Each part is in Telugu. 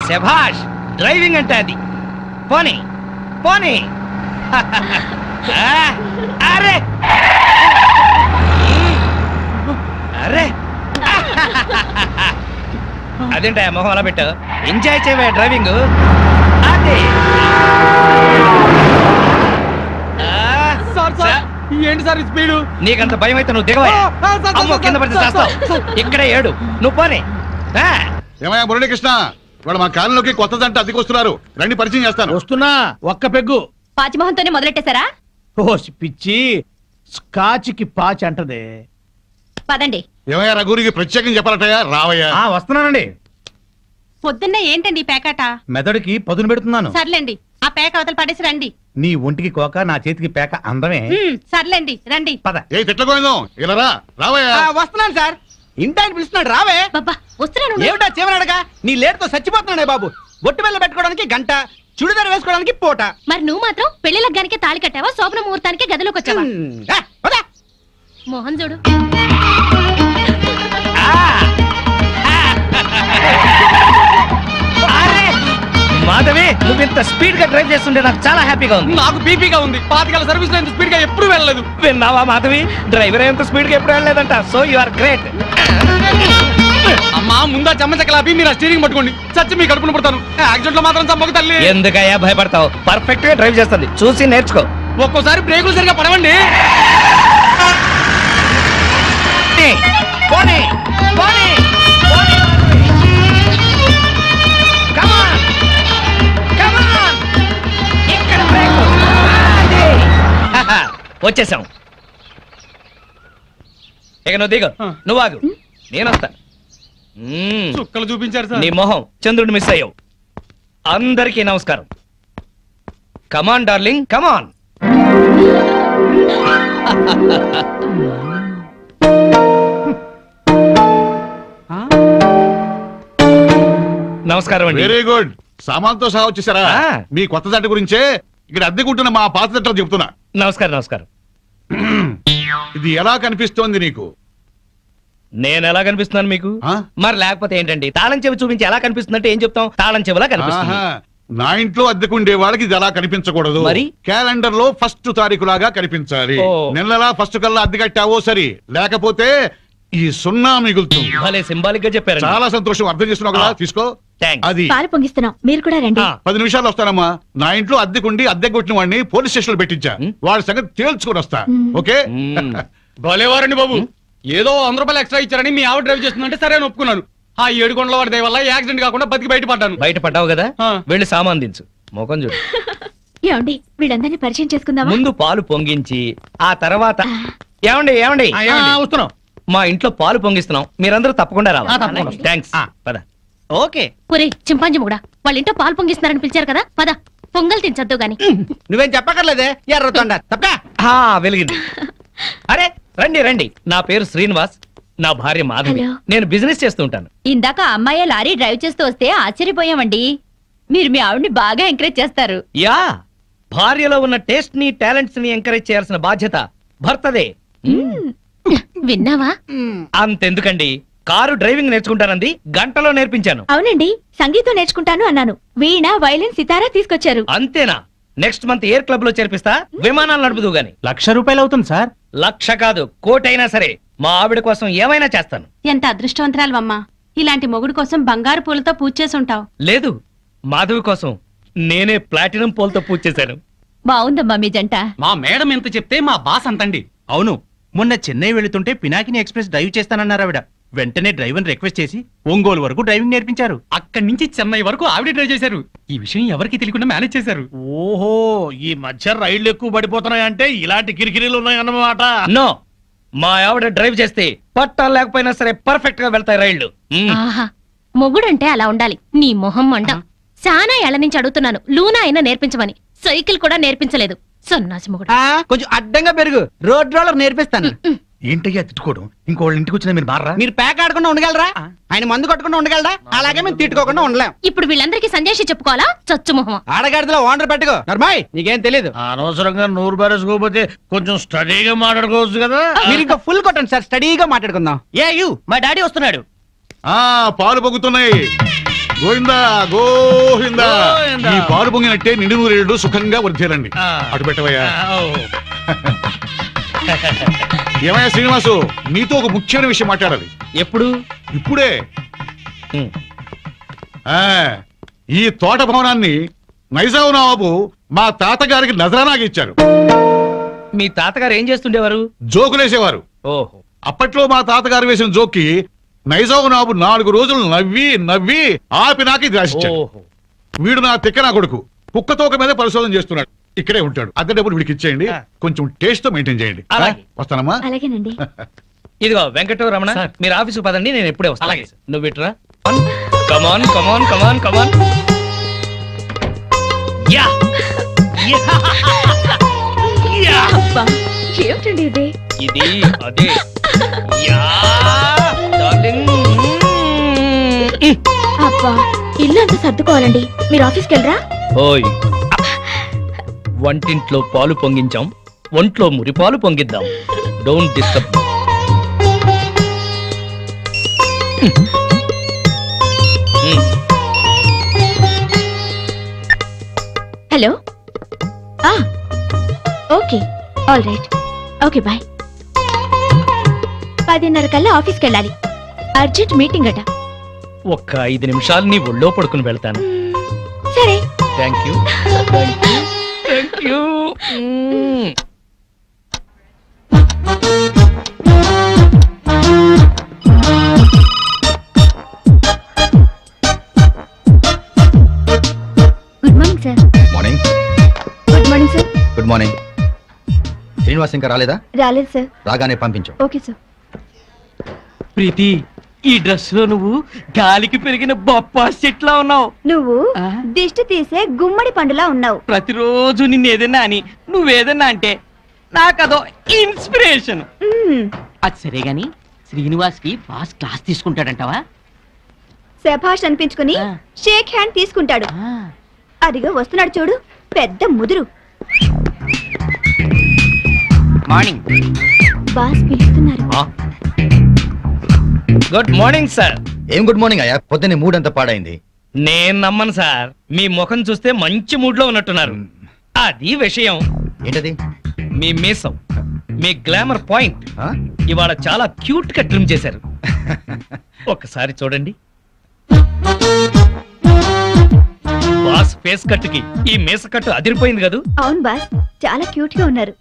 శభాష్ డ్రైవింగ్ అంటే అది పోనీ పోనీ అరే అరే అదేంటా మొహం అలా పెట్టు ఎంజాయ్ చేయవే డ్రైవింగ్ అదే ఏంటి సార్ స్పీడు నీకంత భయం అయితే నువ్వు దిగవా అమ్మో కింద పడితే చేస్తావు ఇక్కడే ఏడు నువ్వు పోనీ ఏమయ్యా మురళీకృష్ణ వాళ్ళు మా కాలంలోకి కొత్త జంట అద్దెకొస్తున్నారు రండి పరిచయం చేస్తాను వస్తున్నా ఒక్క పెగ్గు పాచిమోహంతోనే మొదలెట్టేశారా ఓసి పిచ్చి స్కాచ్కి పాచి అంటదే పదండి ఏమయ్యా రఘురికి ప్రత్యేకం చెప్పాలటయ్యా రావయ్యా వస్తున్నానండి పొద్దున్నే ఏంటండి ఈ పేకాట మెదడుకి పదును పెడుతున్నాను సర్లేండి ఆ పేక అవతల పడేసి రండి నీ ఒంటికి కోక నా చేతికి పేక అందమే సర్లేండి రండి పద ఏ తిట్లకోయిందాం ఇలా రావయ్యా వస్తున్నాను సార్ ఇంటాయన పిలుస్తున్నాడు రావే వస్తున్నాను ఏమిటా చివరడగా నీ లేటుతో చచ్చిపోతున్నాడే బాబు బొట్టు బిళ్ళ పెట్టుకోవడానికి గంట చుడిదారు వేసుకోవడానికి పూట మరి నువ్వు మాత్రం పెళ్లి లగ్గానికి తాళి కట్టావా శోభన ముహూర్తానికి గదిలోకి వచ్చావా మోహన్ చూడు మాధవి నువ్వు ఇంత స్పీడ్ గా డ్రైవ్ చేస్తుంటే నాకు చాలా హ్యాపీగా ఉంది నాకు బీపీగా ఉంది పాతికల సర్వీస్ లో ఇంత స్పీడ్ గా ఎప్పుడు వెళ్ళలేదు విన్నావా మాధవి డ్రైవర్ ఎంత స్పీడ్ గా ఎప్పుడు వెళ్ళలేదంట సో యు ఆర్ గ్రేట్ అమ్మా ముందా చెమ్మచక్కలాపి మీరు స్టీరింగ్ పట్టుకోండి చచ్చి మీ కడుపున పడతాను యాక్సిడెంట్ లో మాత్రం చంపక తల్లి ఎందుకయ్యా భయపడతావు పర్ఫెక్ట్ గా డ్రైవ్ చేస్తుంది చూసి నేర్చుకో ఒక్కోసారి బ్రేకులు సరిగా పడవండి పోనీ పోనీ వచ్చేసాం ఇక నువ్వు దిగు నువ్వు ఆగు నేను వస్తా చుక్కలు చూపించారు సార్ నీ మొహం చంద్రుడు మిస్ అయ్యావు అందరికీ నమస్కారం కమాన్ డార్లింగ్ కమాన్ నమస్కారం అండి వెరీ గుడ్ సామాన్తో సహా వచ్చేసారా మీ కొత్త జంట గురించే ఇక్కడ అద్దెకుంటున్న మా పాత జంటలు చెప్తున్నా నమస్కారం నమస్కారం ఇది ఎలా కనిపిస్తోంది నీకు నేను ఎలా కనిపిస్తున్నాను మీకు మరి లేకపోతే ఏంటండి తాళం చెవి చూపించి ఎలా కనిపిస్తుందంటే ఏం చెప్తాం తాళం చెవిలా కనిపిస్తుంది నా ఇంట్లో అద్దెకుండే వాళ్ళకి ఇది ఎలా కనిపించకూడదు మరి క్యాలెండర్ లో ఫస్ట్ తారీఖు లాగా కనిపించాలి నెలలా ఫస్ట్ కల్లా అద్దె కట్టావో సరి లేకపోతే ఈ సున్నా మిగులుతుంది భలే సింబాలిక్ గా చెప్పారు చాలా సంతోషం అర్థం చేస్తున్నావు కదా తీసుకో అది పాలు పొంగిస్తున్నాం మీరు కూడా రండి 10 నిమిషాలు వస్తానమ్మా నా ఇంట్లో అద్దెకుండి అద్దె కొట్టిన వాడిని పోలీస్ స్టేషన్ లో పెట్టించా వాడి సంగతి తేల్చుకుని వస్తా ఓకే భలేవారండి బాబు ఏదో 100 రూపాయలు ఎక్స్ట్రా ఇచ్చారని మీ ఆవిడ డ్రైవ్ చేస్తుందంటే సరే అని ఒప్పుకున్నాను ఆ 7 కొండల వాడి వల్ల యాక్సిడెంట్ కాకుండా బతికి బయటపడ్డాను బయటపడ్డావు కదా వెళ్ళి సామాన్ దించు మోకం చూడు ఏమండి వీళ్ళందరినీ పరిచయం చేసుకుందామా ముందు పాలు పొంగించి ఆ తర్వాత ఏమండి ఏమండి వస్తున్నాం మా ఇంట్లో పాలు పొంగిస్తున్నాం మీరందరూ తప్పకుండా రావాలి థ్యాంక్స్ పద ఓకే ఒరే చింపాంజీ కూడా వాళ్ళ ఇంట్లో పాలు పొంగిస్తున్నారని పిలిచారు కదా పద పొంగల్ తినచద్దు గాని నువ్వేం చెప్పక్కర్లేదే ఎర్రతొండ తప్ప వెలిగింది అరే రండి రండి నా పేరు శ్రీనివాస్ నా భార్య మాధవి నేను బిజినెస్ చేస్తూ ఉంటాను ఇందాక అమ్మాయి లారీ డ్రైవ్ చేస్తూ వస్తే ఆశ్చర్యపోయామండి మీరు మీ ఆవిడ్ని బాగా ఎంకరేజ్ చేస్తారు యా భార్యలో ఉన్న టేస్ట్ ని టాలెంట్స్ ని ఎంకరేజ్ చేయాల్సిన బాధ్యత భర్తదే విన్నావా అంతెందుకండి కారు డ్రైవింగ్ నేర్చుకుంటానంది గంటలో నేర్పించాను అవునండి సంగీతం నేర్చుకుంటాను అన్నాను వీణ వైలిన్ సితారా తీసుకొచ్చారు అంతేనా నెక్స్ట్ మంత్ ఎయిర్ క్లబ్ లో చేర్పిస్తా విమానాలు నడుపుదు గాని ₹1,00,000 అవుతుంది సార్ 1,00,000 కాదు కోటి అయినా సరే మా ఆవిడ కోసం ఏమైనా చేస్తాను ఎంత అదృష్టవంతరాలమ్మా ఇలాంటి మొగుడు కోసం బంగారు పూలతో పూజ చేసి ఉంటావు లేదు మాధవి కోసం నేనే ప్లాటినం పూలతో పూజ చేశాను బాగుందమ్మా మీ జంట మా మేడం ఎంత చెప్తే మా బాస్ అంతండి అవును మొన్న చెన్నై వెళుతుంటే పినాకిని ఎక్స్ప్రెస్ డ్రైవ్ చేస్తానన్నారు ఆవిడ వెంటనే డ్రైవర్ రిక్వెస్ట్ చేసి ఒంగోలు వరకు డ్రైవింగ్ నేర్పించారు అక్కడి నుంచి చెన్నై వరకు ఆవిడ డ్రైవ్ చేశారు ఈ విషయం ఎవరికి తెలియకుండా మేనేజ్ చేశారు ఓహో ఈ మధ్య రైళ్లు ఎక్కువ పడిపోతున్నాయంటే ఇలాంటి కిరికిరీలు ఉన్నాయన్నమాట నో మా ఆవిడ డ్రైవ్ చేస్తే పట్టాలు లేకపోయినా సరే పర్ఫెక్ట్ గా వెళ్తాయి రైళ్లు మొగుడంటే అలా ఉండాలి నీ మొహం మండ చాలా ఏళ్ల నుంచి అడుగుతున్నాను లూనా అయినా నేర్పించమని సైకిల్ కూడా నేర్పించలేదు సన్నాసి మొగుడు కొంచెం అడ్డంగా పెరుగు రోడ్ రోలర్ నేర్పిస్తాను ఏంటయ్యా తిట్టుకోవడం ఇంకోళ్ళ ఇంటికి వచ్చినా మీరు మారా మీరు ప్యాక్ ఆడకుండా ఉండగలరా ఆయన మందు కొట్టకుండా ఉండగలరా అలాగే మేము తిట్టుకోకుండా ఉండలేం ఇప్పుడు వీళ్ళందరికీ సందేశం చెప్పుకోవాలా చచ్చు మొహం ఆడగాడిలో ఓనర్ పెట్టుకో నర్మాయ్ నీకేం తెలియదు అనవసరంగా 100 బారేసుకోకపోతే కొంచెం స్టడీగా మాట్లాడుకోవచ్చు కదా మీరు ఇంకా ఫుల్ కొట్టండి సార్ స్టడీగా మాట్లాడుకుందాం మా డాడీ వస్తున్నాడు పాలు పొంగుతున్నాయి గోవిందా గోవిందా ఈ పాలు పొంగినట్టే నిండు నూరేళ్లు సుఖంగా వర్ధేలండి. అటు పెట్టవయ్యా. ఏమయ్యా శ్రీనివాసు, నీతో ఒక ముఖ్యమైన విషయం మాట్లాడాలి. ఎప్పుడు? ఇప్పుడే. ఈ తోట భవనాన్ని నైజాం నవాబు మా తాతగారికి నజరానాగా ఇచ్చారు. మీ తాతగారు ఏం చేస్తుండేవారు? జోకులేసేవారు. ఓహో. అప్పట్లో మా తాతగారు వేసిన జోక్కి నైజాం నవాబు 4 రోజులు నవ్వి నవ్వి ఆపి నాకు ఇది రాసిచ్చాడు. వీడు నా తిక్క నా కొడుకు కుక్కతోక మీద పరిశోధన చేస్తున్నాడు. ఇక్కడే ఉంటాడు. అద్దె డబ్బులు వీడికి ఇచ్చేయండి. కొంచెం టేస్ట్ తో మెయింటైన్ చేయండి. వస్తానమ్మా. అలాగేనండి. ఇదిగో వెంకటరమణ, మీరు ఆఫీసు పదండి, నేను ఎప్పుడే వస్తాను. అలాగే. నువ్వు ఇట్రా. కమాన్ కమాన్ కమాన్ కమాన్. యా ఏమిటండి ఇది? ఇది అదే. Yeah darling. అబ్బా, ఇల్లు అంతా సర్దుకోవాలండి. మీరు ఆఫీస్కి వెళ్ళరా? ఓయ్, వంటింట్లో పాలు పొంగించాం, ఒంట్లో మురిపాలు పొంగిద్దాం. Don't disturb. Hello. Okay, all right. Okay, bye. 10:30 కల్లా ఆఫీస్కి వెళ్ళాలి. అర్జెంట్ మీటింగ్ అట. ఒక్క 5 నిమిషాలు నీ ఒళ్ళో పడుకుని వెళ్తాను. సరే. Thank you. Thank you. Good morning sir. Morning. Good morning sir. Good morning. Srinivas ఇంకా రాలేదా? రాలేదు సార్. రాగానే పంపించు. Okay sir. ప్రీతి, ఈ డ్రెస్ లో నువ్వు గాలికి పెరిగిన బొప్పాస్ చెట్లా ఉన్నావు. నువ్వు దిష్టి తీసే గుమ్మడి పండులా ఉన్నావు. ప్రతిరోజు నిన్ను ఏదన్నా అని నువ్వేదన్నా అంటే నాకదో ఇన్స్పిరేషన్. అది సరే గాని శ్రీనివాస్ కి బాస్ క్లాస్ తీసుకుంటాడంటావా? శభాష్ అనిపించుకుని షేక్ హ్యాండ్ తీసుకుంటాడు. అదిగో వస్తున్నాడు చూడు, పెద్ద ముదురు. మార్నింగ్. బాస్ పిలుస్తున్నారు. Good morning sir. ఏం గుడ్ మార్నింగ్ అయ్యా, పొద్దున్నే మూడ్ అంతా పాడైంది. నేను నమ్మను సార్, మీ ముఖం చూస్తే మంచి మూడ్ లో ఉన్నట్టున్నారు. అది విషయం. ఏంటది? మీ మీసం, మీ గ్లామర్ పాయింట్ ఇవాళ చాలా క్యూట్ గా ట్రిమ్ చేశారు. ఒక్కసారి చూడండి. బాస్ ఫేస్ కట్ కి ఈ మీస కట్టు అదిరిపోయింది కదూ? అవును బాస్, చాలా క్యూట్ గా ఉన్నారు.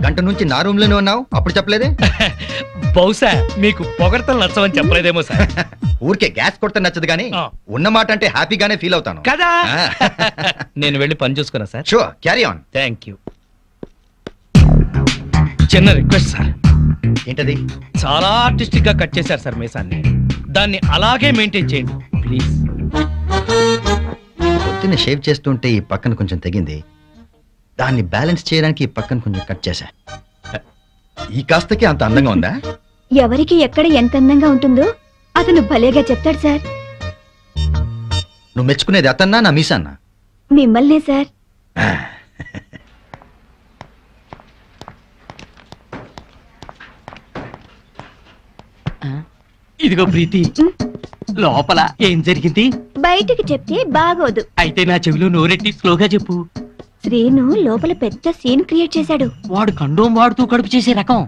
గంట నుంచి నా రూమ్ లోనే ఉన్నావు, అప్పుడు చెప్పలేదే? బహుశా మీకు పొగడతలు నచ్చవని చెప్పలేదేమో సార్. ఊరికే గ్యాస్ కొడితే నచ్చదు కానీ ఉన్న మాట అంటే హ్యాపీగానే ఫీల్ అవుతాను కదా. నేను వెళ్ళి పని చూసుకున్నా sir. Sure, carry on. Thank you. చిన్న రిక్వెస్ట్ సార్. ఏంటది? చాలా ఆర్టిస్టిక్ గా కట్ చేశారు సార్ మీసాన్ని. దాన్ని అలాగే మెయింటైన్ చేయండి ప్లీజ్. పొద్దున్న షేవ్ చేస్తుంటే ఈ పక్కన కొంచెం తెగింది, దాన్ని బ్యాలెన్స్ చేయడానికి ఈ పక్కన కొంచెం కట్ చేశా. ఈ కాస్తకి అంత అందంగా ఉందా? ఎవరికి ఎక్కడ ఎంత అందంగా ఉంటుందో అతను భలేగా చెప్తాడు సార్. నువ్వు మెచ్చుకునేది అతన్నా నా మీసాన్నా? మిమ్మల్నే సార్. ఇదిగో ప్రీతి, లోపల ఏం జరిగింది బయటికి చెప్తే బాగోదు. అయితే నా చెవిలో నోరెట్టి స్లోగా చెప్పు. శ్రీను లోపల పెద్ద సీన్ క్రియేట్ చేశాడు. వాడు కండోం వాడుతూ కడుపు చేసే రకం.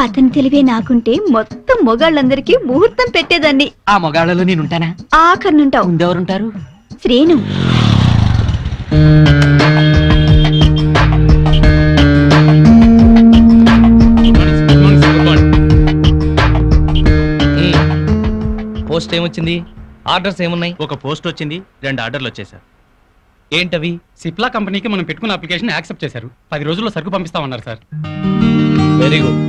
అతని తెలివే నాకుంటే మొత్తం మొగాళ్ళందరికీ ముహూర్తం పెట్టేదాన్ని. ఆ మొగాళ్ళలో నేనుంటానా? ఆఖరినుంటావు. ముందెవరుంటారు? శ్రీను. పోస్ట్ ఏమొచ్చింది? ఆర్డర్స్ ఏమున్నాయి? ఒక పోస్ట్ వచ్చింది, 2 ఆర్డర్లు వచ్చేసారు. ఏంటవి? సిప్లా కంపెనీకి మనం పెట్టుకున్న అప్లికేషన్ యాక్సెప్ట్ చేశారు. 10 రోజుల్లో సరుకు పంపిస్తామన్నారు సార్. Very good.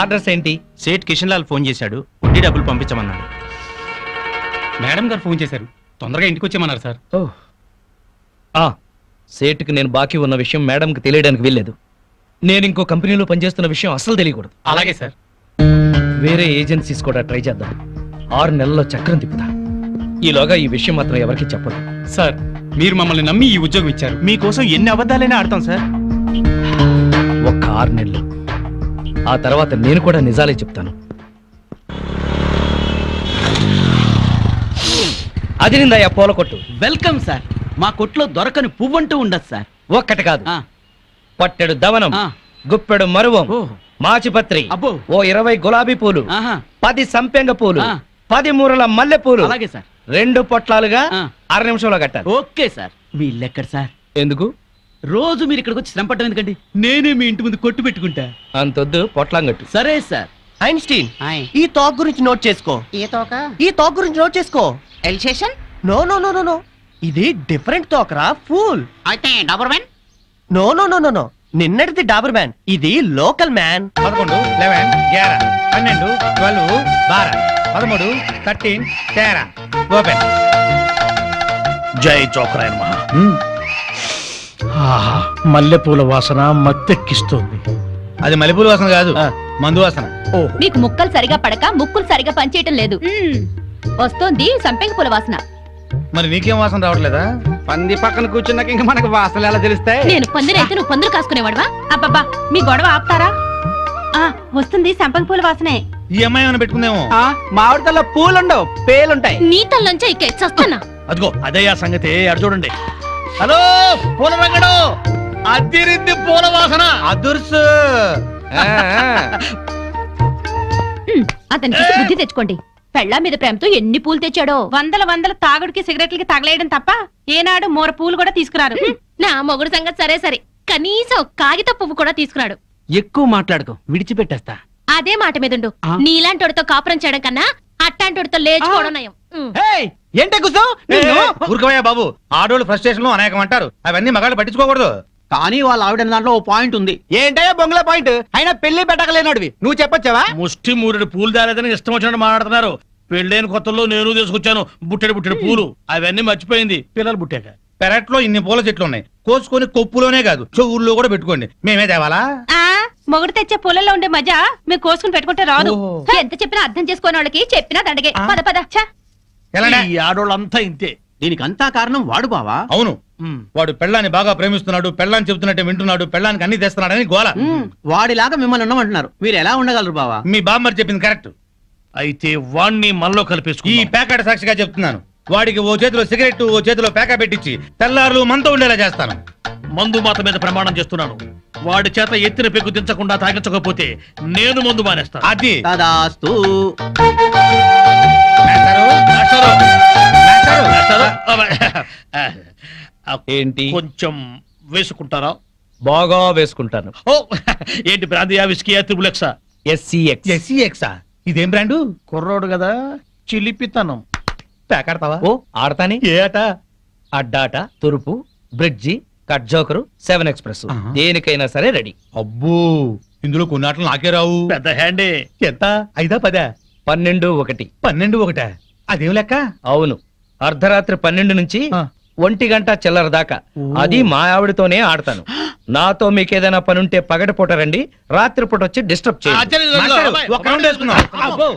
ఆర్డర్స్ ఏంటి? సేట్ కిషన్ లాల్ ఫోన్ చేశాడు, వడ్డీ డబ్బులు పంపించమన్నాడు. మేడం గారు ఫోన్ చేశారు, తొందరగా ఇంటికి వచ్చేమన్నారు సార్. సేటుకి నేను బాకీ ఉన్న విషయం మేడంకి తెలియడానికి వీల్లేదు. నేను ఇంకో కంపెనీలో పనిచేస్తున్న విషయం అస్సలు తెలియకూడదు. అలాగే సార్. వేరే ఏజెన్సీస్ కూడా ట్రై చేద్దాం. 6 నెలల్లో చక్రం తిప్పుతా. ఈలోగా ఈ విషయం మాత్రం ఎవరికి చెప్పదు. సార్, మీరు మమ్మల్ని నమ్మి ఈ ఉద్యోగం ఇచ్చారు. మీకోసం ఎన్ని అబద్ధాలైనా ఆడతాం సార్. ఒక్క 6 నెలలు, ఆ తర్వాత నేను కూడా నిజాలే చెప్తాను. అదిరిందయ్యా పూల కొట్టు. Welcome sir. మా కొట్లో దొరకని పువ్వంటూ ఉండదు సార్. ఒక్కటి కాదు, ఆ, పట్టెడు దవనం, ఆ. గుప్పెడు మరువం, ఓ. మాచిపత్రి, అబ్బో. ఓ 20 గులాబీ పూలు, ఆహా. 10 సంపెంగ పూలు, ఆ. 10 మూరల మల్లె పూలు, అలాగే సార్. 2 పొట్లాలుగా ఆ. 6 నిమిషంలో కట్టాలి. Okay sir. మీ ఇల్లు ఎక్కడ సార్? ఎందుకు రోజు మీరు ఇక్కడికి వచ్చి శ్రమ పట్టడం ఎందుకండి? నేనే మీ ఇంటి ముందు కొట్టు పెట్టుకుంటా. అంతొద్దు, పొట్లాంగట్టు. సరే సార్. ఐన్స్టీన్, ఆయ్. ఈ టాక్ గురించి నోట్ చేసుకో. ఈ టాక్ గురించి నోట్ చేసుకో. Alsatian no no no no no, ఇది డిఫరెంట్ టాక్ రా, ఫూల్. అయితే Doberman. No no no no no, నిన్నటిది డాబర్ మ్యాన్, ఇది లోకల్ మ్యాన్. 11, 11, 11, 12, 12, 12, 13, 13, 13. ఓపెన్. జై చోకరాయన మహా. మల్లెపూల వాసన మత్తెక్కిస్తుంది. అది మల్లెపూల వాసన కాదు, మందు వాసన. మీకు ముక్కలు సరిగా పడక ముక్కులు సరిగా పనిచేయటం లేదు. వస్తోంది సంపెంగ పూల వాసన. మరి నీకేం వాసన రావట్లేదా? పంది పక్కన కూర్చున్నాక ఇంకా మనకు వాసనలు ఎలా తెలుస్తాయి? నేను పందిరైతే నువ్వు పందులు కాసుకునేవాడవా? అబ్బబ్బా, మీ గొడవ ఆపుతారా? వస్తుంది సంపెంగ పూల వాసనే. ఈ అమ్మాయి ఏమైనా పెట్టుకుందేమో. మామిడితల్లో పూలుండవు, పేలుంటాయి. నీ తల్లంచా ఇక్క చస్తున్నా. అదిగో అదయ్యా సంగతి, అడు చూడండి. హలో పూల రంగడు, అదిరింది పూల వాసన. అదుర్సు. అతనికి బుద్ధి తెచ్చుకోండి. పెళ్ళా మీద ప్రేమతో ఎన్ని పూలు తెచ్చాడో. వందల తాగుడికి సిగరెట్లకి తగలేయడం తప్ప ఏనాడు మోర పూలు కూడా తీసుకురారు. నా మొగుడు సంగతి సరే సరే, కనీసం కాగిత పువ్వు కూడా తీసుకురాడు. ఎక్కువ మాట్లాడుకో, విడిచిపెట్టేస్తా. అదే మాట మీదుండు. ఆ? నీలాంటోడితో కాపురం చేయడం కన్నా అట్టాంటోడితో లేచుకోవడం నయం. ఏంటే కూర్చో. ఊరుకోవయ్యా బాబు, ఆడోళ్ళు ఫ్రస్ట్రేషన్ అనేకం అంటారు, అవన్నీ మగాళ్ళు పట్టించుకోకూడదు. కానీ వాళ్ళ ఆవిడ దాంట్లో ఓ పాయింట్ ఉంది. ఏంటయ్యా బొంగుల పాయింట్? అయినా పెళ్లి పెట్టకలేనోడివి నువ్వు చెప్పొచ్చావా? ముష్టి మూరెడు పూలు దాలేదని ఇష్టం వచ్చినట్టు మాట్లాడుతున్నారు. పెళ్ళైన కొత్తలో నేను తీసుకొచ్చాను బుట్టెడు పూలు, అవన్నీ మర్చిపోయింది పిల్లలు పుట్టాక. పెరట్లో ఇన్ని పూల చెట్లు ఉన్నాయి, కోసుకొని కొప్పులోనే కాదు చెవుల్లో కూడా పెట్టుకోండి. మేమే తేవాలా? మొగుడు తెచ్చే పూలలో ఉండే మజా మీరు కోసుకుని పెట్టుకుంటే రాదు. ఎంత చెప్పినా అర్థం చేసుకోని వాళ్ళకి చెప్పినా దండగే. పద పద. ఎలాంటి? ఈ ఆడోళ్ళంతా ఇంతే. దీనికి అంతా కారణం వాడు బావా. అవును, వాడు పెళ్ళాన్ని బాగా ప్రేమిస్తున్నాడు, పెళ్ళాన్ని చెబుతున్నట్టే వింటున్నాడు, పెళ్ళానికి అన్ని తెస్తున్నాడని గోల. వాడిలాగా మిమ్మల్ని ఉండమంటున్నారు. మీరు ఎలా ఉండగలరు బావా? మీ బామ్మర్ చెప్పింది కరెక్ట్. అయితే వాణ్ణి మనలో ఈ కలిపేసుకుని ప్యాకెట్ సాక్షిగా చెప్తున్నాను, వాడికి ఓ చేతిలో సిగరెట్ ఓ చేతిలో ప్యాకా పెట్టించి తెల్లారులు మనతో ఉండేలా చేస్తాను. మందు మాత మీద ప్రమాణం చేస్తున్నాను. వాడి చేత ఎత్తిన పెగ్గు దించకుండా తాగించకపోతే నేను మందు మానేస్తాను. అది తదాస్తు. ఏంటి? కొంచెం వేసుకుంటారా? బాగా వేసుకుంటాను. ఓ ఏంటి బ్రాందియా, విస్కీయా, త్రిబులెక్సా? ఎస్సీఎక్సా? ఇదేం బ్రాండు? కుర్రోడు కదా, చిలిపితనం. ప్యాకాడతావా? ఓ ఆడతాని. ఏ ఆట? అడ్డాట, తురుపు, బ్రిడ్జి, కట్ జోకరు, 7 ఎక్స్ప్రెస్, దేనికైనా సరే రెడీ. అబ్బో, ఇందులో కొన్ని ఆటలు నాకే రావు. పెద్ద హ్యాండే. ఎంత? 5, 10? 12, 1. 12, 1? అదేం లెక్క? అవును, అర్ధరాత్రి 12 నుంచి 1 గంట చిల్లర దాకా. అది మా ఆవిడతోనే ఆడతాను. నాతో మీకేదైనా పనుంటే పగటిపూట రండి, రాత్రిపూట వచ్చి డిస్టర్బ్ చేయండి. ఒక రౌండ్ వేసుకుందాం. అబ్బో.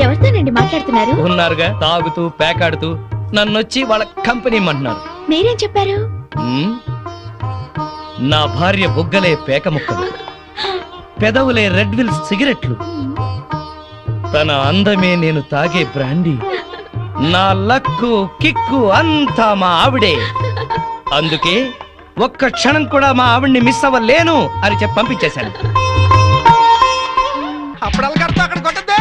ఎవరితోనండి మాట్లాడుతున్నారు? ఉన్నారుగా, తాగుతూ పేకాడుతూ నన్నొచ్చి వాళ్ళ కంపెనీ ఇమ్మంటున్నారు. మీరేం చెప్పారు? నా భార్య బుగ్గలే పేక ముక్కలు, పెదవులే రెడ్ విల్ సిగరెట్లు, తన అందమే నేను తాగే బ్రాండీ, నా లక్కు కిక్కు అంతా మా ఆవిడే. అందుకే ఒక్క క్షణం కూడా మా ఆవిడ్ని మిస్ అవ్వలేను అని చెప్పి పంపించేశాను. అప్పుడల్లా కడతా అక్కడ కొట్టద్దే.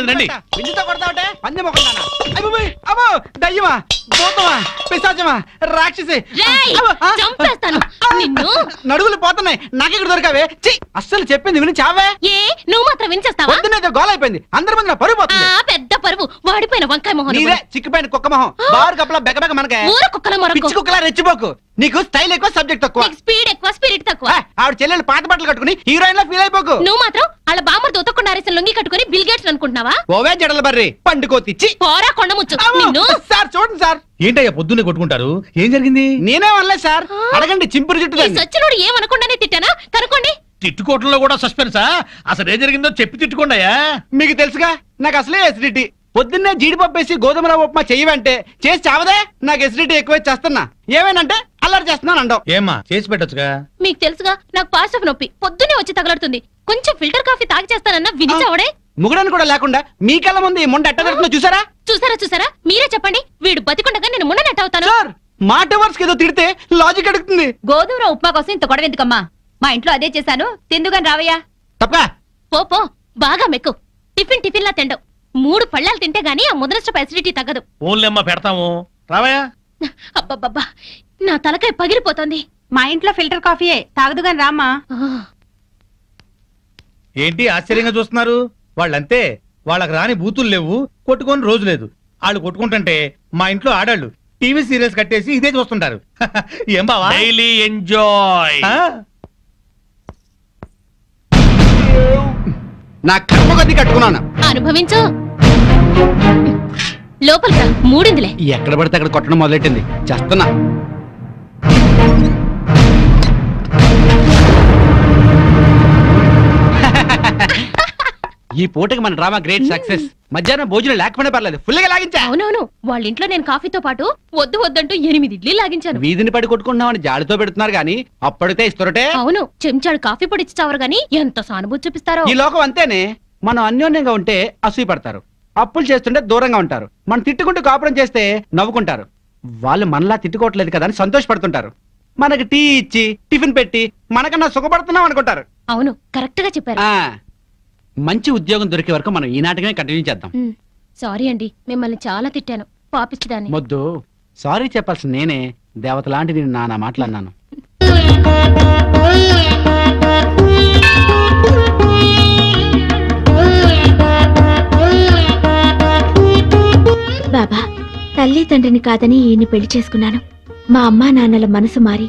రండి. విందుతో కొడతావుటే పంది మొక్కలున్నానా? అబ్బో, దయ్యమా, భూతమా, పిశాచమా, రాక్షసి. రేయ్, చంపేస్తాను నిన్ను. నడుగులు పోతున్నాయి, నాకెక్కడ దొరకావే? ఛీ, అస్సలు చెప్పింది విని చావే. ఏ నువ్వు మాత్రం వినిచేస్తావా? పొద్దునేదో గోల అయిపోయింది, అందరి ముందు నా పరుగు పోతుంది. పెద్ద పరువు, వాడిపోయిన వంకాయ మొహం. నీదే చిక్కిపోయిన కుక్క మొహం, బారు కప్పలా బెగబెగ మనకే. ఊర కుక్కల మొరకు. పిచ్చి కుక్కలా రెచ్చిపోకు. నీకు స్టైల్ ఎక్కువ, సబ్జెక్ట్ తక్కువ. స్పీడ్ ఎక్కువ, స్పిరిట్ తక్కువ. ఆవిడ చెల్లెలు పాత బట్టలు కట్టుకుని హీరోయిన్ లో ఫీల్ అయిపోకు. నువ్వు మాత్రం వాళ్ళ బామ్మర్ దొతకుండా అరేసిన లొంగి కట్టుకుని బిల్ గేట్స్ అనుకుంటున్నావా? ఓవే జడల బర్రి పండుకోతిచ్చి పోరా కొండముచ్చు నిన్ను. సార్ చూడండి సార్. ఏంటయ్యా పొద్దున్నే కొట్టుకుంటారు? ఏం జరిగింది? నేనే అనలేదు సార్, అడగండి చింపురు చుట్టూ. సచ్చినోడు ఏమనకుండానే తిట్టానా? కనుకోండి. తిట్టుకోవటంలో కూడా సస్పెన్సా? అసలు ఏం జరిగిందో చెప్పి తిట్టుకోండియా. మీకు తెలుసుగా, నాకు అసలే ఎసిడిటీ. పొద్దున్నే జీడిపప్పు వేసి గోధుమ రవ్వ ఉప్మా చెయ్యవంటే చేసి చావదే. నాకు ఎసిడిటీ ఎక్కువ చేస్తున్నా. ఏమేనంటే అల్లరి చేస్తున్నాను అంటావు. ఏమ్మా చేసి పెట్టొచ్చుగా. మీకు తెలుసుగా నాకు పాస్టఫ్ నొప్పి పొద్దునే వచ్చి తగలడుతుంది. కొంచెం ఫిల్టర్ కాఫీ తాగి చేస్తానన్నా వినిచావడే. ముగుడని కూడా లేకుండా మీ కళ్ళ ముందు ఈ ముండ ఎట్ట జరుగుతుందో చూసారా? చూసారా మీరే చెప్పండి. వీడు బతికుండగా నేను మున్న నెట్ అవుతాను. సార్ మాట వర్స్ ఏదో తిడితే లాజిక్ అడుగుతుంది. గోధుమ ఉప్మా కోసం ఇంత గొడవ ఎందుకమ్మా? మా ఇంట్లో అదే చేశాను, తిందుగాని రావయ్యా. తప్ప పో బాగా మెక్కు. టిఫిన్ లా తిండవు. 3 పళ్ళాలు తింటే గానీ ఆ ముదనష్టపు అసిడిటీ తగ్గదు. ఓన్లేమ్మా పెడతాము రావయ్యా. అబ్బబ్బబ్బా నా తలకాయ పగిలిపోతుంది. మా ఇంట్లో ఫిల్టర్ కాఫీయే, తాగదుగాని రామ్మా. ఏంటి ఆశ్చర్యంగా చూస్తున్నారు? వాళ్ళంతే, వాళ్ళకి రాని బూతులు లేవు, కొట్టుకొని రోజు లేదు. వాళ్ళు కొట్టుకుంటుంటే మా ఇంట్లో ఆడాళ్ళు టీవీ సీరియల్స్ కట్టేసి ఇదే చూస్తుంటారు. ఏం బావా? Daily enjoy. నా కర్మ కొద్ది కట్టుకున్నాను. అనుభవించు. లోపలికి మూడిందిలే. ఎక్కడ పడితే అక్కడ కొట్టడం మొదలెట్టింది. చేస్తున్నా. ఈ పూటకి మన డ్రామా గ్రేట్ సక్సెస్. మధ్యాహ్నం భోజనం లేకపోయినా పర్లేదు, ఫుల్గా లాగించా. అవునవును, వాళ్ళ ఇంట్లో నేను కాఫీతో పాటు వద్దంటూ 8 ఇడ్లీ లాగించాను. వీధిని పడి కొట్టుకుంటున్నామని జాలితో పెడుతున్నారు గానీ అప్పటితే ఇస్తురటే. అవును, చెంచాడు కాఫీ పొడి ఇచ్చి చావరు గానీ ఎంత సానుభూతి చూపిస్తారో. ఈ లోకం అంతేనే. మనం అన్యోన్యంగా ఉంటే అసూయ పడతారు, అప్పులు చేస్తుంటే దూరంగా ఉంటారు, మనం తిట్టుకుంటూ కాపురం చేస్తే నవ్వుకుంటారు. వాళ్ళు మనలా తిట్టుకోవట్లేదు కదా అని సంతోషపడుతుంటారు. మనకి టీ ఇచ్చి టిఫిన్ పెట్టి మనకన్నా సుఖపడుతున్నాం అనుకుంటారు. అవును, కరెక్ట్ గా చెప్పారు. మంచి ఉద్యోగం దొరికే వరకు మనం ఈ నాటకమే కంటిన్యూ చేద్దాం. సారీ అండి, మిమ్మల్ని చాలా తిట్టాను, పాపిస్తుందాన్ని. మొద్దు సారీ చెప్పాల్సిన నేనే. దేవత లాంటి నేను నానా మాట్లాడినాను. బాబా, తల్లి తండ్రిని కాదని ఈయన్ని పెళ్లి చేసుకున్నాను. మా అమ్మా నాన్నల మనసు మారి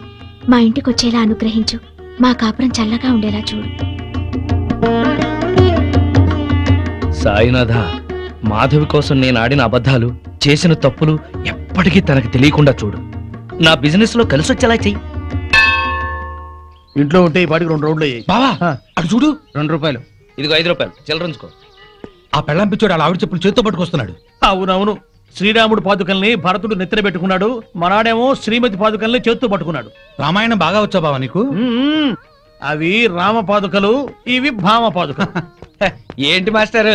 మా ఇంటికొచ్చేలా అనుగ్రహించు. మా కాపురం చల్లగా ఉండేలా చూడు. సాయినాథ, మాధవి కోసం నేను ఆడిన అబద్ధాలు, చేసిన తప్పులు ఎప్పటికీ తనకు తెలియకుండా చూడు. నా బిజినెస్ లో కలిసొచ్చేలా చెయ్యి. ఇంట్లో ఉంటే ఈ పాటికి 2 రౌండ్లు అయ్యాయి. బావా అటు చూడు. 2 రూపాయలు. ఇదిగో 5 రూపాయలు చిల్లరంచుకో. ఆ పెళ్ళం పిచ్చోడు అలా ఆవిడ చెప్పులు చేత్తో పట్టుకొస్తున్నాడు. అవునవును, శ్రీరాముడు పాదుకల్ని భరతుడు నెత్తిన పెట్టుకున్నాడు, మనాడేమో శ్రీమతి పాదుకల్ని చేత్తో పట్టుకున్నాడు. రామాయణం బాగా వచ్చా బావా నీకు? అవి రామ పాదుకలు, ఇవి భామ పాదుకలు. ఏంటి మాస్టర్,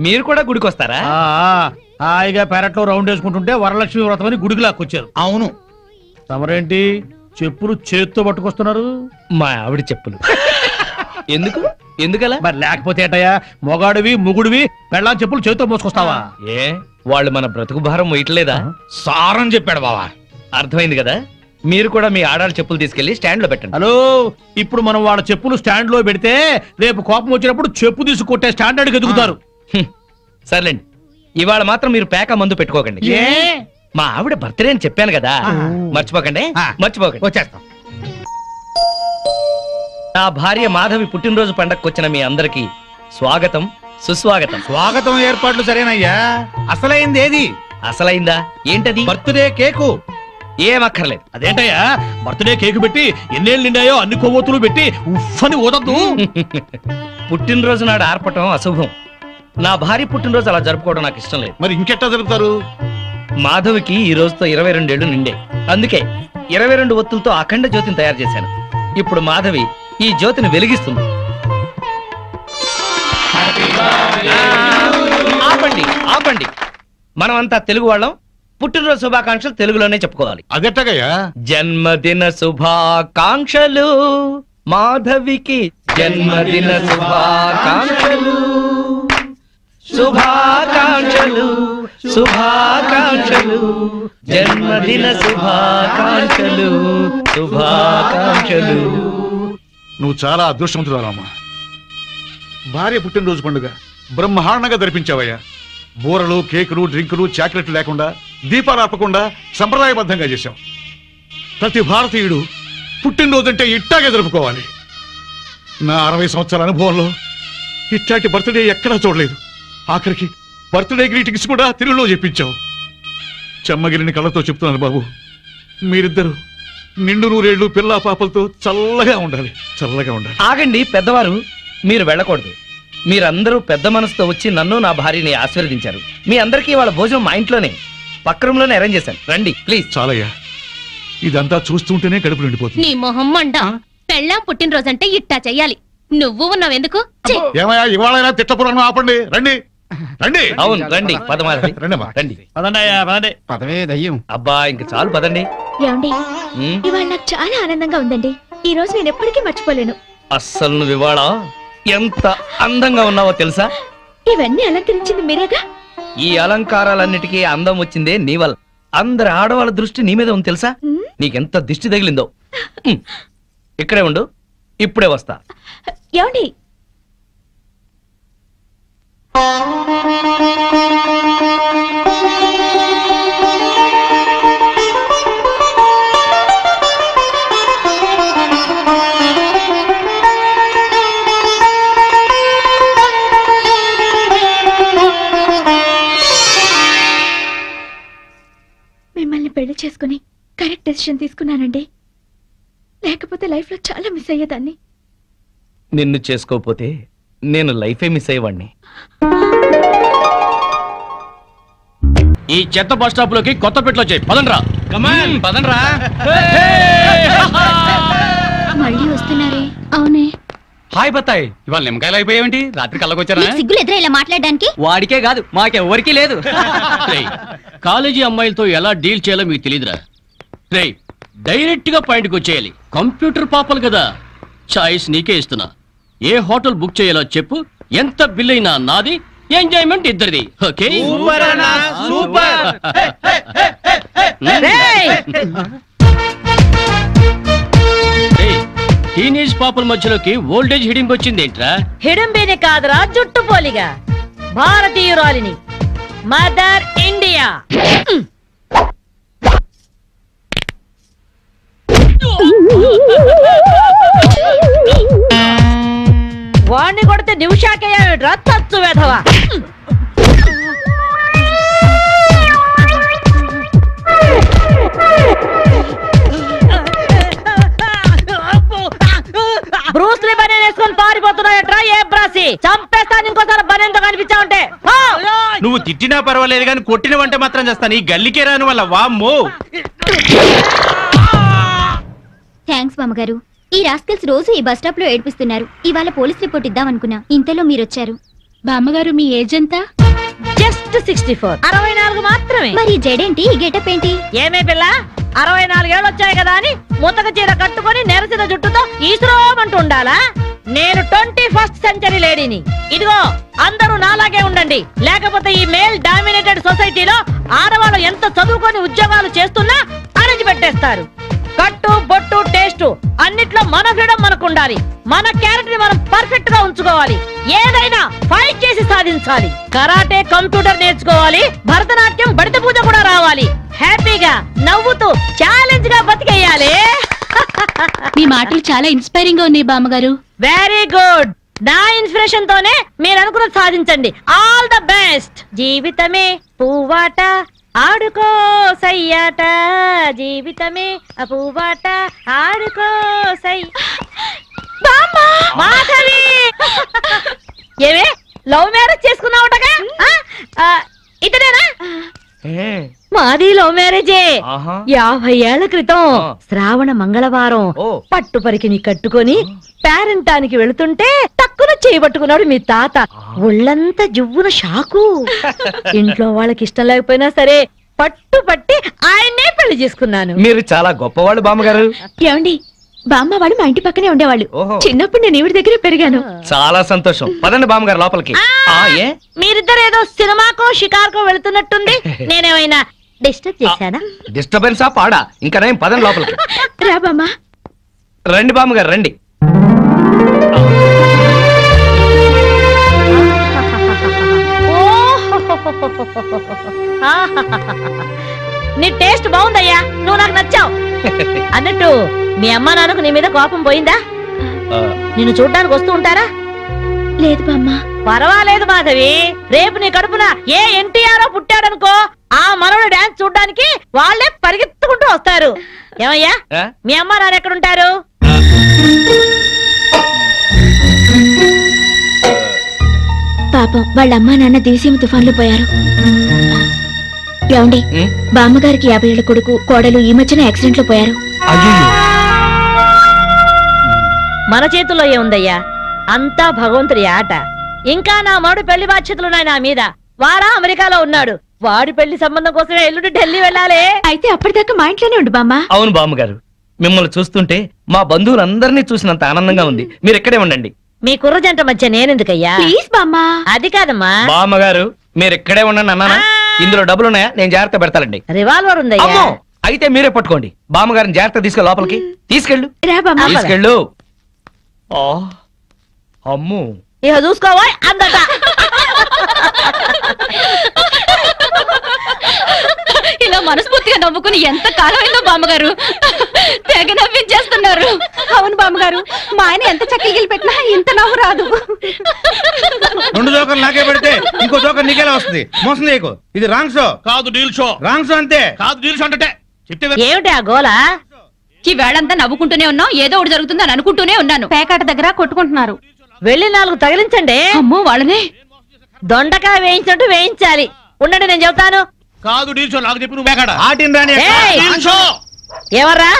మీరు కూడా గుడికి వస్తారా? హాయిగా పెరట్లో రౌండ్ వేసుకుంటుంటే వరలక్ష్మి వ్రతం అని గుడికి లాక్కొచ్చారు. అవును, తమరేంటి చెప్పులు చేత్తో పట్టుకొస్తున్నారు? మా ఆవిడ చెప్పులు. ఎందుకలా? మరి లేకపోతే ఏటయ్యా, మొగాడివి ముగుడివి పెళ్ళాం చెప్పులు చేత్తో మోసుకొస్తావా? ఏ వాళ్ళు మన బ్రతుకు భారం వేయట్లేదా? సారని చెప్పాడు బావా. అర్థమైంది కదా. మీరు కూడా మీ ఆడాళ్ళ చెప్పులు తీసుకెళ్లి స్టాండ్ లో పెట్టండి. హలో, ఇప్పుడు మనం వాళ్ళ చెప్పులు స్టాండ్ లో పెడితే రేపు కోపం వచ్చినప్పుడు చెప్పు తీసుకొట్టే స్టాండర్డ్ ఎదుగుతారు. సర్లేండి, ఇవాళ మాత్రం మీరు పేక మందు పెట్టుకోకండి. మా ఆవిడ బర్త్డే అని చెప్పాను కదా, మర్చిపోకండి. వచ్చేస్తాం. నా భార్య మాధవి పుట్టినరోజు పండగకు వచ్చిన మీ అందరికి స్వాగతం, సుస్వాగతం. స్వాగతం ఏర్పాట్లు సరేనయ్యా. అసలైంది ఏది? అసలైందా ఏంటది? Birthday cake. ఏమక్కర్లేదు. అదేంటయ్యా, బర్త్డే కేకు పెట్టి ఎన్నేళ్ళు నిండాయో అన్ని కొవ్వొత్తులు పెట్టి ఉఫ్ అని ఊదద్దు. పుట్టినరోజు నాడు ఆర్పటం అశుభం. నా భార్య పుట్టినరోజు అలా జరుపుకోవడం నాకు ఇష్టం లేదు. మరి ఇంకెట్టా జరుపుతారు? మాధవికి ఈ రోజుతో 22 ఏళ్లు నిండే, అందుకే 22 ఒత్తులతో అఖండ జ్యోతిని తయారు చేశాను. ఇప్పుడు మాధవి ఈ జ్యోతిని వెలిగిస్తుంది. ఆపండి, మనమంతా తెలుగు వాళ్ళం. పుట్టినరోజు శుభాకాంక్షలు తెలుగులోనే చెప్పుకోవాలి. అదెట్టగయ్యా? జన్మదిన శుభాకాంక్షలు మాధవికి, జన్మదిన శుభాకాంక్షలు, శుభాకాంక్షలు శుభాకాంక్షలు, జన్మదిన శుభాకాంక్షలు శుభాకాంక్షలు. నువ్వు చాలా అదృష్టవంతురాలమ్మా. భార్య పుట్టినరోజు పండుగ బ్రహ్మాండంగా జరిపించావయ్యా. బూరలు, కేకులు, డ్రింకులు, చాక్లెట్లు లేకుండా, దీపాలు ఆపకుండా సంప్రదాయబద్ధంగా చేశావు. ప్రతి భారతీయుడు పుట్టినరోజంటే ఇట్టాగే జరుపుకోవాలి. నా 60 సంవత్సరాల అనుభవంలో ఇట్లాంటి బర్త్డే ఎక్కడా చూడలేదు. ఆఖరికి బర్త్డే గ్రీటింగ్స్ కూడా తెలుగులో చెప్పించావు. చెమ్మగిరిని కళ్ళతో చెప్తున్నాను బాబు, మీరిద్దరు నిండు 100 ఏళ్ళు పిల్లా పాపలతో చల్లగా ఉండాలి, చల్లగా ఉండాలి. ఆగండి పెద్దవారు, మీరు వెళ్ళకూడదు. మీరందరూ పెద్ద మనసుతో వచ్చి నన్ను నా భార్యని ఆశీర్వదించారు. మీ అందరికీ వాళ్ళ భోజనం మా ఇంట్లోనే పక్క రూమ్ లోనే అరేంజ్ చేశాను. రండి ప్లీజ్. చాలయ్యా, ఇదంతా చూస్తుంటేనే కడుపు నిండిపోతుంది. నీ మొహం మండ. పెళ్ళాం పుట్టినరోజంటే ఇట్టా చెయ్యాలి. నువ్వు ఉన్నావెందుకు? ఛీ! ఏమయ్యా ఇవాళైనా తిట్టపురాణం ఆపండి. రండి రండి. అవును రండి, పదమారండి. రండమ్మా. రండి. పదవే దయ్యం. అబ్బా ఇంక చాలు పదండి. ఏమండి ఉమ్, ఇవాళ నాకు చాలా ఆనందంగా ఉందండి. ఈ రోజు నేను ఎప్పటికీ మర్చిపోలేను. అస్సలు నువ్వు ఇవాళ ఎంత అందంగా ఉన్నావో తెలుసా? ఇవన్నీ అలంకరించింది మీరేగా. ఈ అలంకారాలన్నిటికీ అందం వచ్చిందే నీ వల్ల. అందరి ఆడవాళ్ళ దృష్టి నీ మీద ఉంది తెలుసా? నీకెంత దిష్టి తగిలిందో. ఉమ్, ఇక్కడే ఉండు, ఇప్పుడే వస్తా. ఏమండి మిమ్మల్ని పెళ్లి చేసుకుని కరెక్ట్ డెసిషన్ తీసుకున్నానండి. లేకపోతే లైఫ్ లో చాలా మిస్ అయ్యేదాన్ని. నిన్ను చేసుకోపోతే నేను లైఫే మిస్ అయ్యేవాడిని. ఈ చెత్త బస్ స్టాప్ లోకి కొత్త పెట్లు వచ్చాయి. పదండ్రా. పదండ్రా. మళ్ళీ వస్తున్నారే? అవునే. హాయ్ బత్తాయి, ఇవాళ నిమ్మకాయలు అయిపోయావేంటి? రాత్రి కళ్ళకొచ్చారా? సిగ్గులు ఎదురా ఇలా మాట్లాడడానికి? వాడికే కాదు మాకెవ్వరికీ లేదు. రేయ్, కాలేజీ అమ్మాయిలతో ఎలా డీల్ చేయాలో మీకు తెలియదురా. రేయ్, డైరెక్ట్ గా పాయింట్కి వచ్చేయాలి. కంప్యూటర్ పాపలు కదా. చాయిస్ నీకే ఇస్తున్నా. ఏ హోటల్ బుక్ చేయాలో చెప్పు. ఎంత బిల్ అయినా నాది, ఎంజాయ్మెంట్ ఇద్దరిది. ఓకే? టీనేజ్ పాపల మధ్యలోకి ఓల్డేజ్ హిడింగ్ వచ్చింది ఏంట్రా? హిడంబేనే కాదురా, జుట్టు పోలిగా భారతీయురాలిని, మదర్ ఇండియా. వాణ్ణి కొడితే నిమిషాకేయా తచ్చు వేధవా. బ్రూస్లీ బనేన్ వేసుకొని పారిపోతున్నాయట్రా. ఏ బ్రాసి చంపేస్తాను ఇంకోసారి బనేన్తో కనిపించావంటే. నువ్వు తిట్టినా పర్వాలేదు కానీ కొట్టిన వంట మాత్రం చేస్తాను. ఈ గల్లికే రాని వల్ల వామ్మో. థ్యాంక్స్ బామ్మగారు. ఈ రాస్కల్స్ రోజు ఈ బస్ స్టాప్ లో ఏడిపిస్తున్నారు. ఇవాళ పోలీస్ రిపోర్ట్ ఇద్దాం అనుకున్నా, ఇంతలో మీరొచ్చారు. బామ్మగారు మీ ఏజ్ ఎంత? జస్ట్ 64. 64 మాత్రమే. మరి జడేంటి, ఈ గెటప్ ఏంటి? ఏమే పిల్ల, 64 ఏళ్ళు వచ్చాయి కదా అని ముతక చీర కట్టుకొని నెరసిన జుట్టుతో ఈశ్వరమంటూ ఉండాలా? నేను 21st సెంచరీ లేడీని. ఇదిగో అందరూ నాలాగే ఉండండి, లేకపోతే ఈ మేల్ డామినేటెడ్ సొసైటీలో ఆడవాళ్ళు ఎంత చదువుకొని ఉద్యోగాలు చేస్తున్నా అరెంజ్ పెట్టేస్తారు. కట్టు బొట్టు టేస్ట్ అన్నిట్లో మన ఫ్రీడమ్ మనకు ఉండాలి. మన క్యారెక్టర్ ని మనం పర్ఫెక్ట్ గా ఉంచుకోవాలి. ఏదైనా ఫైట్ చేసి సాధించాలి. కరాటే, కంప్యూటర్ నేర్చుకోవాలి. భరతనాట్యం, బడిత పూజ కూడా రావాలి. హ్యాపీగా నవ్వుతూ ఛాలెంజ్ గా బతికేయాలి. మీ మాటలు చాలా ఇన్స్పైరింగ్ గా ఉన్నాయి బామ్మగారు. Very good. నా ఇన్స్పిరేషన్ తోనే మీరు అనుకున్నది సాధించండి. All the best. జీవితమే పువ్వాట, ఆడుకో సయ్యాట. జీవితమే పువ్వాట, ఆడుకో సై. మాధవి, ఏమే లవ్ మ్యారేజ్ చేసుకున్నావుటగా? ఇతనేనా? మాది లవ్ మ్యారేజే. 50 ఏళ్ల క్రితం శ్రావణ మంగళవారం పట్టు పరికిని కట్టుకొని పేరెంటానికి వెళుతుంటే టక్కున చేయబట్టుకున్నాడు మీ తాత. ఒళ్ళంతా జువ్వున షాకు. ఇంట్లో వాళ్ళకి ఇష్టం లేకపోయినా సరే పట్టు పట్టి ఆయన్నే పెళ్లి చేసుకున్నాను. మీరు చాలా గొప్పవాళ్ళు బామ్మగారు. ఏమండి, బామ్మ వాళ్ళు మా ఇంటి పక్కనే ఉండేవాళ్ళు. చిన్నప్పుడు నేను ఈవిడ దగ్గరే పెరిగాను. చాలా సంతోషం. పదండి బామ్మగారు లోపలికి. ఏ మీరిద్దరు ఏదో సినిమాకో షికార్కో వెళుతున్నట్టుంది. నేనేమైనా డిస్టర్బ్ చేశానా? డిస్టర్బెన్సా పాడా? ఇంకా నేను పదండి లోపలికి. రా బామ్మ. రండి బామ్మగారు రండి. నీ టేస్ట్ బాగుందయ్యా, నువ్వు నాకు నచ్చావు. అన్నట్టు మీ అమ్మా నాన్నకు నీ మీద కోపం పోయిందా? నిన్ను చూడ్డానికి వస్తూ ఉంటారా? లేదు బామ్మ. పర్వాలేదు మాధవి. రేపు నీ కడుపున ఏ ఎన్టీఆర్ పుట్టాడనుకో, ఆ మనవడు డాన్స్ చూడ్డానికి వాళ్ళే పరిగెత్తుకుంటూ వస్తారు. ఏమయ్యా, మీ అమ్మా నాన్న ఎక్కడుంటారు? పాపం వాళ్ళ అమ్మా నాన్న దేశీయం తుఫాన్లో పోయారు. ఏమండి బామ్మగారికి 50 ఏళ్ల కొడుకు కోడలు ఈ మధ్యన యాక్సిడెంట్ లో పోయారు. మన చేతుల్లో ఏముందయ్యా, అంతా భగవంతుడి ఆట. ఇంకా నా మాడు పెళ్లి బాధ్యతలున్నాయి నా మీద. వారా అమెరికాలో ఉన్నాడు, వాడి పెళ్లి సంబంధం కోసమే ఎల్లుండి ఢిల్లీ వెళ్ళాలి. అయితే అప్పటిదాకా మా ఇంట్లోనే ఉండు బామ్మ. అవును బామ్మగారు, మిమ్మల్ని చూస్తుంటే మా బంధువులందరినీ చూసినంత ఆనందంగా ఉంది. మీరు ఎక్కడే ఉండండి. మీ కుర్ర జంట మధ్య నేనెందుకయ్యా? ప్లీజ్ బామ్మ. అది కాదమ్మా బామ్మగారు, మీరు ఎక్కడే ఉండండి అన్నానా? ఇందులో డబ్బులున్నాయా? నేను జాగ్రత్త పెడతానండి. రివాల్వర్ ఉందయ్యా. అయితే మీరే పట్టుకోండి. బామ్మగారిని జాగ్రత్త తీసుకెళ్ళి లోపలికి తీసుకెళ్ళు. తీసుకెళ్ళు. అమ్ము ఇక చూసుకోవా అందట. ఇలా మనస్ఫూర్తిగా నవ్వుకుని ఎంత కాలమైందో బామ్మగారు. తెగ నవ్వించేస్తున్నారు. అవును బామ్మగారు, మా ఆయన ఎంత చక్కగిలి పెట్టినా ఇంత నవ్వు రాదు. 2 జోకర్లు నాకే పెడితే ఇంకో జోకర్ నీకేలా వస్తుంది? మోసం చేయకు. ఇది రాంగ్ షో కాదు, డీల్ షో. రాంగ్ షో అంతే. కాదు, డీల్ షో అంటే ఏమిటి ఆ గోలా? ఈ వేళంతా నవ్వుకుంటూనే ఉన్నాం, ఏదో ఒకటి జరుగుతుందని అనుకుంటూనే ఉన్నాను. పేకాట దగ్గర కొట్టుకుంటున్నారు. వెళ్ళి 4 తగిలించండి. అమ్మో వాళ్ళనే దొండకాయ వేయించినట్టు వేయించాలి. ఉండండి నేను చెబుతాను. కాదు, డీల్ షో. నాకు చెప్పి నువ్వు బేకాడ. ఏయ్! ఎవర్రా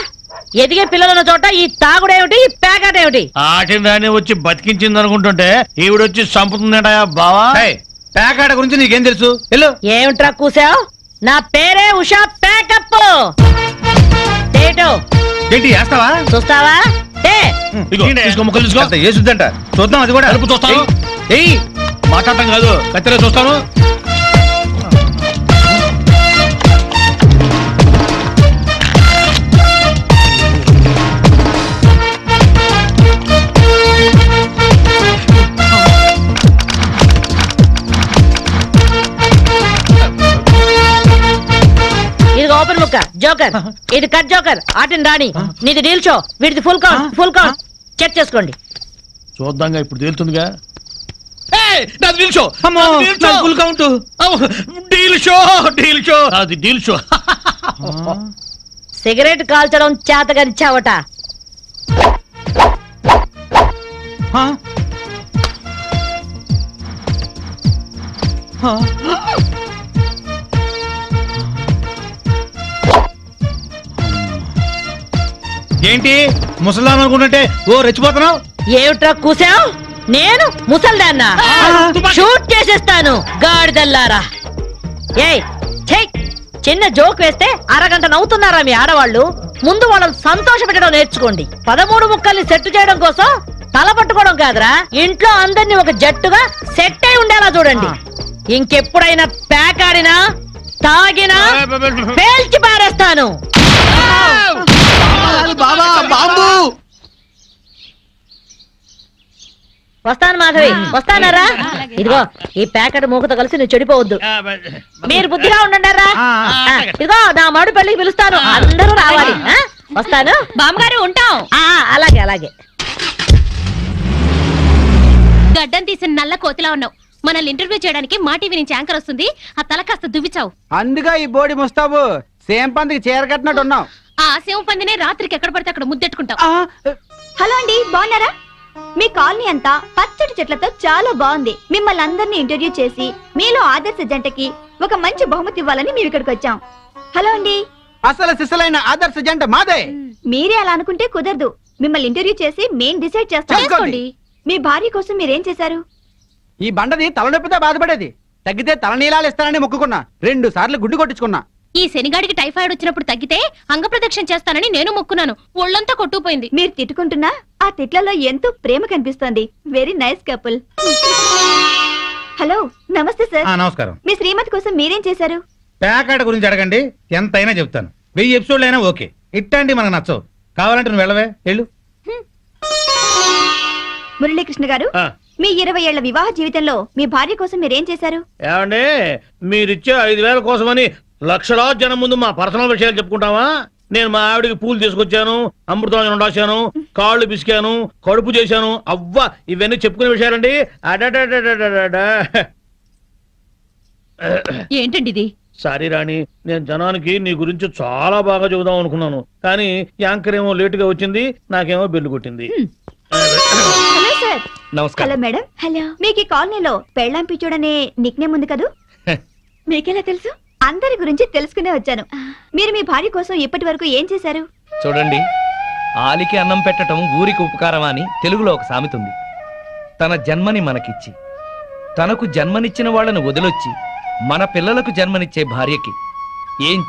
ఎదిగే పిల్లల చోట ఈ తాగుడేమిటి, ఈ పేకాట ఏమిటి? ఆటిని రాని వచ్చి బతికించింది అనుకుంటుంటే ఈవిడొచ్చి చంపుతుందట బావా. పేకాట గురించి నీకేం తెలుసు? ఏమిట్రా కూసావు? నా పేరే ఉషా పేకప్. ఏంటి వేస్తావా? చూస్తావా? ఏసుద్దంట చూద్దాం. అది కూడా అరుపు చూస్తాను. మాట్లాడటం కాదు, కత్తిరే చూస్తాను. ఇది ఓపెన్ ముక్క జోకర్, ఇది కట్ జోకర్. ఆటిని రాణి, నీది డీల్ షో, వీడిది full count. Full count check చేసుకోండి. చూద్దాంగా, ఇప్పుడు తేలుతుందిగా. Full count. Deal show, deal show. అది డీల్ షో. సిగరెట్ కాల్చడం చేతగరిచావట. ఏంటి ముసలాం అనుకుంటుంటే ఓ రెచ్చిపోతున్నావు? ఏమిట్రా కూసావు? నేను ముసల్దాన్నా? షూట్ చేసేస్తాను గాడిదల్లారా. ఏయ్ చిన్న జోక్ వేస్తే అరగంట నవ్వుతున్నారా మీ ఆడవాళ్ళు? ముందు వాళ్ళని సంతోష పెట్టడం నేర్చుకోండి. 13 ముక్కల్ని సెట్ చేయడం కోసం తల పట్టుకోవడం కాదురా, ఇంట్లో అందరినీ ఒక జట్టుగా సెట్ అయి ఉండేలా చూడండి. ఇంకెప్పుడైనా పేకాడినా తాగినా పేల్చి పారేస్తాను. వస్తాను మాధవి, వస్తానరా? ఇదిగో ఈ ప్యాకెట్ మూకతో కలిసి నువ్వు చెడిపోవద్దు. మీరు బుద్ధిగా ఉండండిరా. ఇదిగో నా మడు పెళ్లికి పిలుస్తాను, అందరూ రావాలి. వస్తాను బామ్మగారు, ఉంటాం. అలాగే అలాగే. గడ్డం తీసిన నల్ల కోతిలా ఉన్నావు. మనల్ని ఇంటర్వ్యూ చేయడానికి మా టీవీ నుంచి యాంకర్ వస్తుంది. ఆ తల కాస్త దువ్విచావు. అందుగా ఈ బోడి ముస్తాబు సేమ్ పందికి చీర కట్టినట్టు ఉన్నావు. ఆ సేవ పందినే రాత్రికి ఎక్కడ పడితే అక్కడ ముద్దెట్టుకుంటావు. హలో అండి, బాగున్నారా? మీ కాలనీ అంతా పచ్చటి చెట్లతో చాలా బాగుంది. మిమ్మల్ని అందరినీ ఇంటర్వ్యూ చేసి మీలో ఆదర్శ జంటకి ఒక మంచి బహుమతి ఇవ్వాలని మేము ఇక్కడికి వచ్చాం. హలో అండి. అసలు సిసలైన ఆదర్శ జంట మాదే. మీరే అలా అనుకుంటే కుదరదు. మిమ్మల్ని ఇంటర్వ్యూ చేసి మేం డిసైడ్ చేస్తాం. మీ భార్య కోసం మీరేం చేశారు? ఈ బండది తలనొప్పితో బాధపడేది. తగ్గితే తలనీలాలు ఇస్తానని మొక్కుకున్నా. 2 సార్లు గుడ్డు కొట్టించుకున్నా. ఈ శనిగాడికి టైఫాయిడ్ వచ్చినప్పుడు తగ్గితే అంగప్రదక్షిణ చేస్తానని నేను మొక్కున్నాను. ఒళ్ళంతా కొట్టుకుపోయింది. మీరు తిట్టుకుంటున్నా ఆ తిట్లలో ఎంతో ప్రేమ కనిపిస్తోంది. Very nice couple. హలో, నమస్తే సార్. నమస్కారం. మీ శ్రీమతి కోసం మీరేం చేశారు? పేకాట గురించి అడగండి, ఎంతైనా చెప్తాను. 1000 ఎపిసోడ్లు అయినా ఓకే. ఇట్లాంటి మనకు నచ్చవు. కావాలంటే నువ్వు వెళ్ళవే, వెళ్ళు. మురళీకృష్ణ గారు, మీ 20 ఏళ్ల వివాహ జీవితంలో మీ భార్య కోసం మీరేం చేశారు? ఏమండి, మీరిచ్చే 5000 కోసమని లక్షలాది జనం ముందు మా పర్సనల్ విషయాలు చెప్పుకుంటావా? నేను మా ఆవిడికి పూలు తీసుకొచ్చాను, అమృతం రాశాను, కాళ్ళు పిసికాను, కడుపు చేశాను. అవ్వ, ఇవన్నీ చెప్పుకునే విషయాలండి. ఏంటండి ఇది? సారీ రాణి, నేను జనానికి నీ గురించి చాలా బాగా చెబుదాం అనుకున్నాను, కానీ యాంకర్ ఏమో లేటుగా వచ్చింది, నాకేమో బెల్లు కొట్టింది. Hello sir. నమస్కారం. Hello madam. హలో. మీకు ఈ కాలనీలో పెళ్ళాం పిచ్చోడనే నిక్ నేమ్ ఉంది కదూ? మీకెలా తెలుసు? అందరి గురించి తెలుసుకునే వచ్చాను. మీరు మీ భార్య కోసం ఇప్పటి వరకు ఏం చేశారు? చూడండి, ఆలికి అన్నం పెట్టడం ఊరికి ఉపకారమా అని తెలుగులో ఒక సామెత ఉంది. తన జన్మని మనకిచ్చి తనకు జన్మనిచ్చిన వాళ్ళను వదిలొచ్చి మన పిల్లలకు జన్మనిచ్చే భార్యకి ఏం